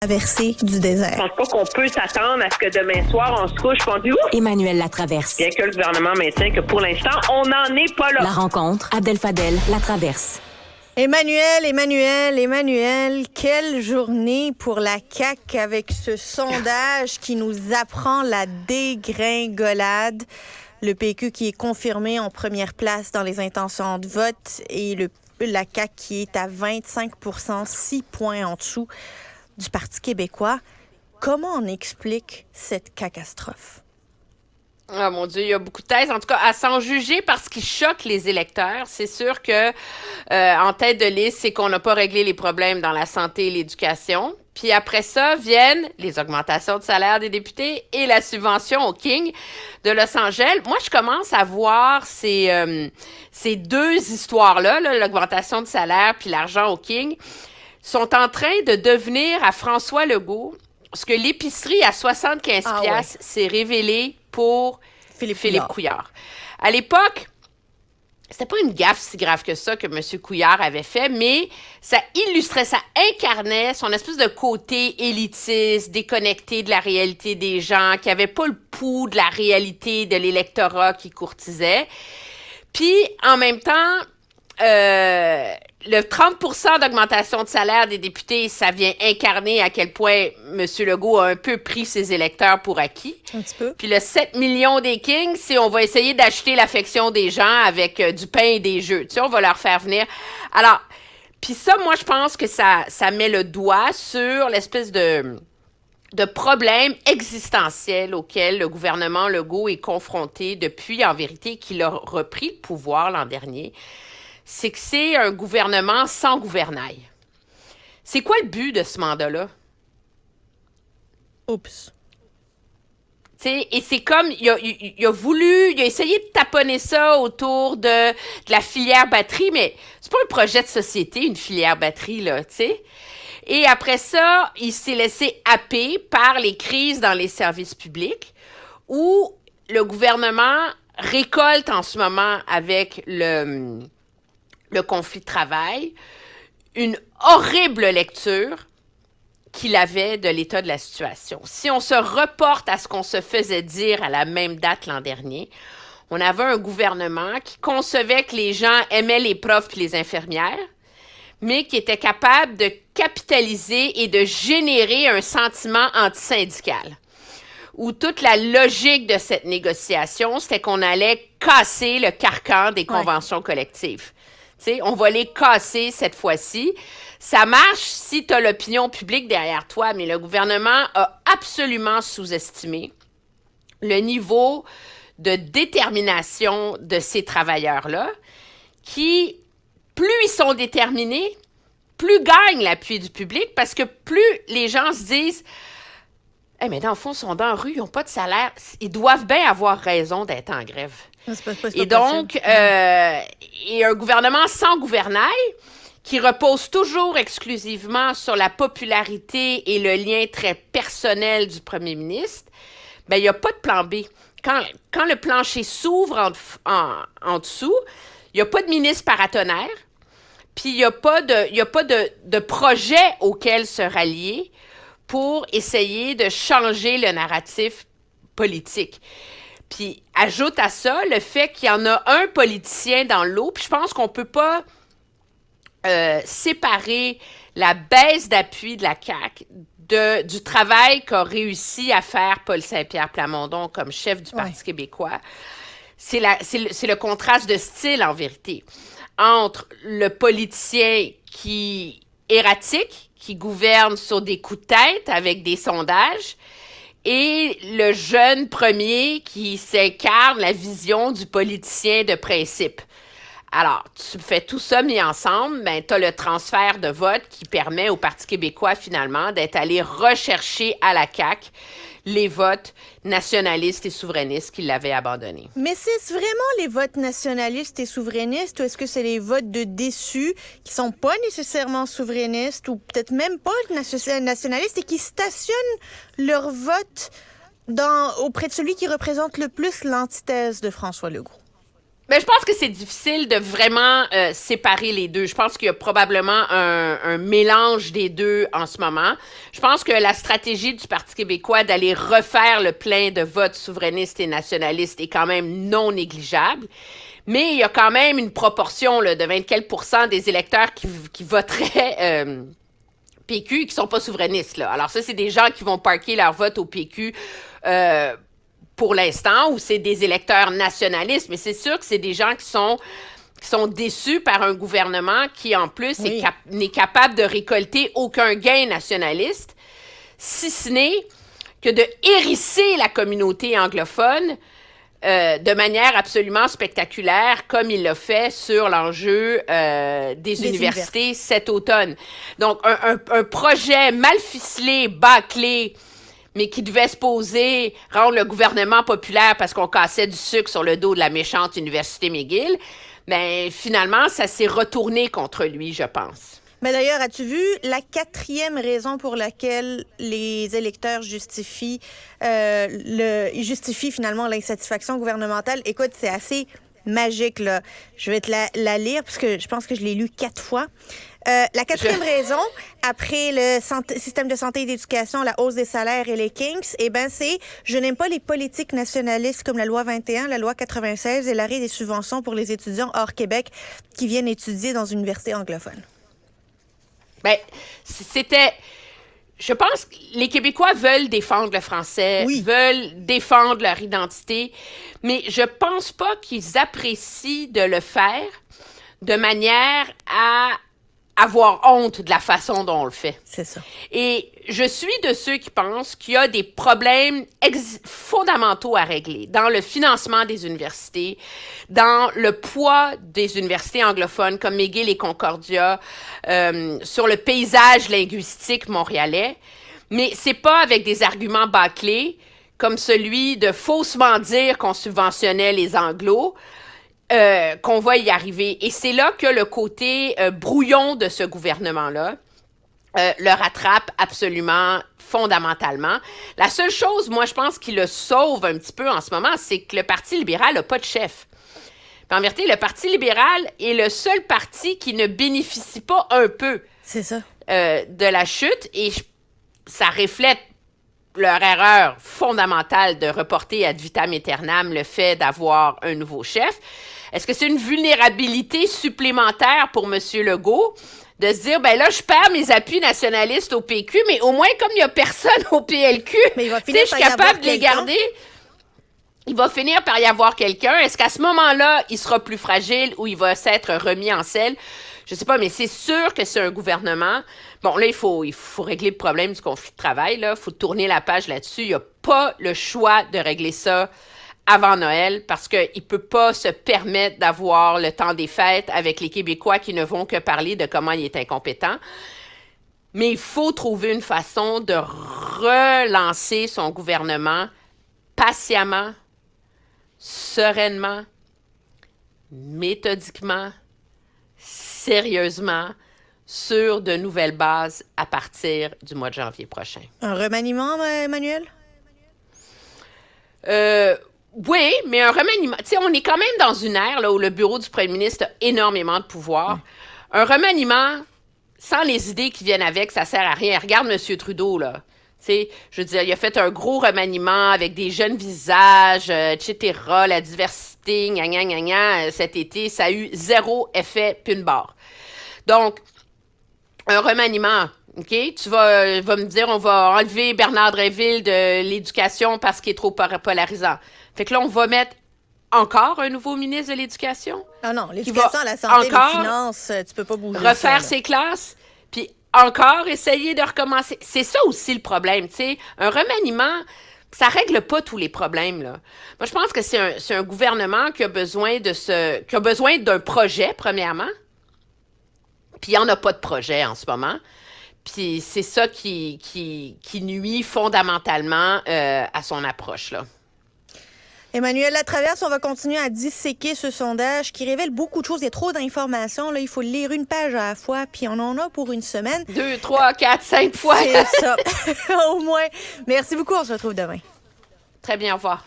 Traversée du désert. Je pense pas qu'on peut s'attendre à ce que demain soir, on se couche et on dit « Ouh! » Emmanuel Latraverse. Bien que le gouvernement maintient que pour l'instant, on n'en est pas là. La rencontre, Abdel-Fadel Latraverse. Emmanuel, quelle journée pour la CAQ avec ce sondage qui nous apprend la dégringolade. Le PQ qui est confirmé en première place dans les intentions de vote et la CAQ qui est à 25 %, 6 points en dessous du Parti québécois. Comment on explique cette catastrophe? Ah mon Dieu, il y a beaucoup de thèses. En tout cas, à s'en juger parce qu'ils choquent les électeurs. C'est sûr que en tête de liste, c'est qu'on n'a pas réglé les problèmes dans la santé et l'éducation. Puis après ça, viennent les augmentations de salaire des députés et la subvention au King de Los Angeles. Moi, je commence à voir ces deux histoires-là, l'augmentation de salaire puis l'argent au King, sont en train de devenir à François Legault ce que l'épicerie à 75$ s'est révélée pour Philippe Couillard. À l'époque, c'était pas une gaffe si grave que ça que M. Couillard avait fait, mais ça illustrait, ça incarnait son espèce de côté élitiste, déconnecté de la réalité des gens, qui avait pas le pouls de la réalité de l'électorat qui courtisait. Puis, en même temps, le 30% d'augmentation de salaire des députés, ça vient incarner à quel point M. Legault a un peu pris ses électeurs pour acquis. Un petit peu. Puis le 7 millions des Kings, c'est on va essayer d'acheter l'affection des gens avec du pain et des jeux. Tu sais, on va leur faire venir. Alors, puis ça, moi, je pense que ça met le doigt sur l'espèce de problèmes existentiels auxquels le gouvernement Legault est confronté depuis, en vérité, qu'il a repris le pouvoir l'an dernier. C'est que c'est un gouvernement sans gouvernail. C'est quoi le but de ce mandat-là? Oups. T'sais, et c'est comme, il a essayé de taponner ça autour de la filière batterie, mais c'est pas un projet de société, une filière batterie, là, tu sais. Et après ça, il s'est laissé happer par les crises dans les services publics, où le gouvernement récolte en ce moment avec le conflit de travail, une horrible lecture qu'il avait de l'état de la situation. Si on se reporte à ce qu'on se faisait dire à la même date l'an dernier, on avait un gouvernement qui concevait que les gens aimaient les profs et les infirmières, mais qui était capable de capitaliser et de générer un sentiment antisyndical, où toute la logique de cette négociation, c'était qu'on allait casser le carcan des conventions collectives. T'sais, on va les casser cette fois-ci. Ça marche si tu as l'opinion publique derrière toi, mais le gouvernement a absolument sous-estimé le niveau de détermination de ces travailleurs-là qui, plus ils sont déterminés, plus gagnent l'appui du public parce que plus les gens se disent « mais dans le fond, ils sont dans la rue, ils n'ont pas de salaire. Ils doivent bien avoir raison d'être en grève. » Et donc, et un gouvernement sans gouvernail qui repose toujours exclusivement sur la popularité et le lien très personnel du premier ministre, ben il n'y a pas de plan B. Quand le plancher s'ouvre en dessous, il n'y a pas de ministre paratonnerre, puis il n'y a pas de projet auquel se rallier pour essayer de changer le narratif politique. Puis ajoute à ça le fait qu'il y en a un politicien dans l'eau, puis je pense qu'on ne peut pas séparer la baisse d'appui de la CAQ du travail qu'a réussi à faire Paul Saint-Pierre Plamondon comme chef du Parti québécois. C'est le contraste de style, en vérité, entre le politicien qui erratique, qui gouverne sur des coups de tête avec des sondages, et le jeune premier qui s'incarne la vision du politicien de principe. Alors, tu fais tout ça mis ensemble, ben, tu as le transfert de vote qui permet au Parti québécois, finalement, d'être allé rechercher à la CAQ les votes nationalistes et souverainistes qui l'avaient abandonné. Mais c'est vraiment les votes nationalistes et souverainistes ou est-ce que c'est les votes de déçus qui sont pas nécessairement souverainistes ou peut-être même pas nationalistes et qui stationnent leur vote auprès de celui qui représente le plus l'antithèse de François Legault? Mais je pense que c'est difficile de vraiment séparer les deux. Je pense qu'il y a probablement un mélange des deux en ce moment. Je pense que la stratégie du Parti québécois d'aller refaire le plein de votes souverainistes et nationalistes est quand même non négligeable. Mais il y a quand même une proportion là, de 20 quelques % des électeurs qui voteraient PQ qui sont pas souverainistes. Là. Alors ça, c'est des gens qui vont parquer leur vote au PQ pour l'instant, ou c'est des électeurs nationalistes, mais c'est sûr que c'est des gens qui sont déçus par un gouvernement qui, en plus, n'est capable de récolter aucun gain nationaliste, si ce n'est que de hérisser la communauté anglophone de manière absolument spectaculaire, comme il l'a fait sur l'enjeu des universités cet automne. Donc, un projet mal ficelé, bâclé, mais qui devait se poser, rendre le gouvernement populaire parce qu'on cassait du sucre sur le dos de la méchante Université McGill, mais finalement, ça s'est retourné contre lui, je pense. Mais d'ailleurs, as-tu vu la 4e raison pour laquelle les électeurs justifient finalement l'insatisfaction gouvernementale? Écoute, c'est assez magique, là. Je vais te la lire parce que je pense que je l'ai lu 4 fois. La 4e raison, après le système de santé et d'éducation, la hausse des salaires et les kinks, c'est « Je n'aime pas les politiques nationalistes comme la loi 21, la loi 96 et l'arrêt des subventions pour les étudiants hors Québec qui viennent étudier dans une université anglophone. » Ben, je pense que les Québécois veulent défendre le français, veulent défendre leur identité, mais je pense pas qu'ils apprécient de le faire de manière à avoir honte de la façon dont on le fait. C'est ça. Et je suis de ceux qui pensent qu'il y a des problèmes fondamentaux à régler dans le financement des universités, dans le poids des universités anglophones comme McGill et Concordia, sur le paysage linguistique montréalais. Mais c'est pas avec des arguments bâclés comme celui de faussement dire qu'on subventionnait les Anglos, qu'on va y arriver. Et c'est là que le côté brouillon de ce gouvernement-là le rattrape absolument fondamentalement. La seule chose, moi, je pense qui le sauve un petit peu en ce moment, c'est que le Parti libéral n'a pas de chef. Puis en vérité, le Parti libéral est le seul parti qui ne bénéficie pas un peu de la chute, et ça reflète leur erreur fondamentale de reporter ad vitam aeternam le fait d'avoir un nouveau chef. Est-ce que c'est une vulnérabilité supplémentaire pour M. Legault de se dire, ben là, je perds mes appuis nationalistes au PQ, mais au moins, comme il n'y a personne au PLQ, je suis capable de les garder. Il va finir par y avoir quelqu'un. Est-ce qu'à ce moment-là, il sera plus fragile ou il va s'être remis en selle? Je sais pas, mais c'est sûr que c'est un gouvernement. Bon, là, il faut régler le problème du conflit de travail, là. Il faut tourner la page là-dessus. Il n'y a pas le choix de régler ça avant Noël parce qu'il ne peut pas se permettre d'avoir le temps des fêtes avec les Québécois qui ne vont que parler de comment il est incompétent. Mais il faut trouver une façon de relancer son gouvernement patiemment, sereinement, méthodiquement, sérieusement, sur de nouvelles bases à partir du mois de janvier prochain. Un remaniement, Emmanuel? Oui, mais un remaniement... Tu sais, on est quand même dans une ère là, où le bureau du premier ministre a énormément de pouvoir. Un remaniement, sans les idées qui viennent avec, ça sert à rien. Regarde M. Trudeau, là. Tu sais, je veux dire, il a fait un gros remaniement avec des jeunes visages, etc., la diversité, cet été, ça a eu 0 effet puis une barre. Donc, un remaniement, OK? Tu vas me dire, on va enlever Bernard Drinville de l'éducation parce qu'il est trop polarisant. Fait que là, on va mettre encore un nouveau ministre de l'Éducation. Ah non, l'éducation, la santé, les finances, tu peux pas bouger ça. Refaire ses classes, puis encore essayer de recommencer. C'est ça aussi le problème, tu sais. Un remaniement, ça règle pas tous les problèmes, là. Moi, je pense que c'est un gouvernement qui a besoin d'un projet, premièrement. Puis il n'y en a pas de projet en ce moment. Puis c'est ça qui nuit fondamentalement à son approche, là. Emmanuel Latraverse, on va continuer à disséquer ce sondage qui révèle beaucoup de choses. Il y a trop d'informations. Là, il faut lire une page à la fois, puis on en a pour une semaine. 2, 3, 4, 5 fois. C'est ça, au moins. Merci beaucoup. On se retrouve demain. Très bien, au revoir.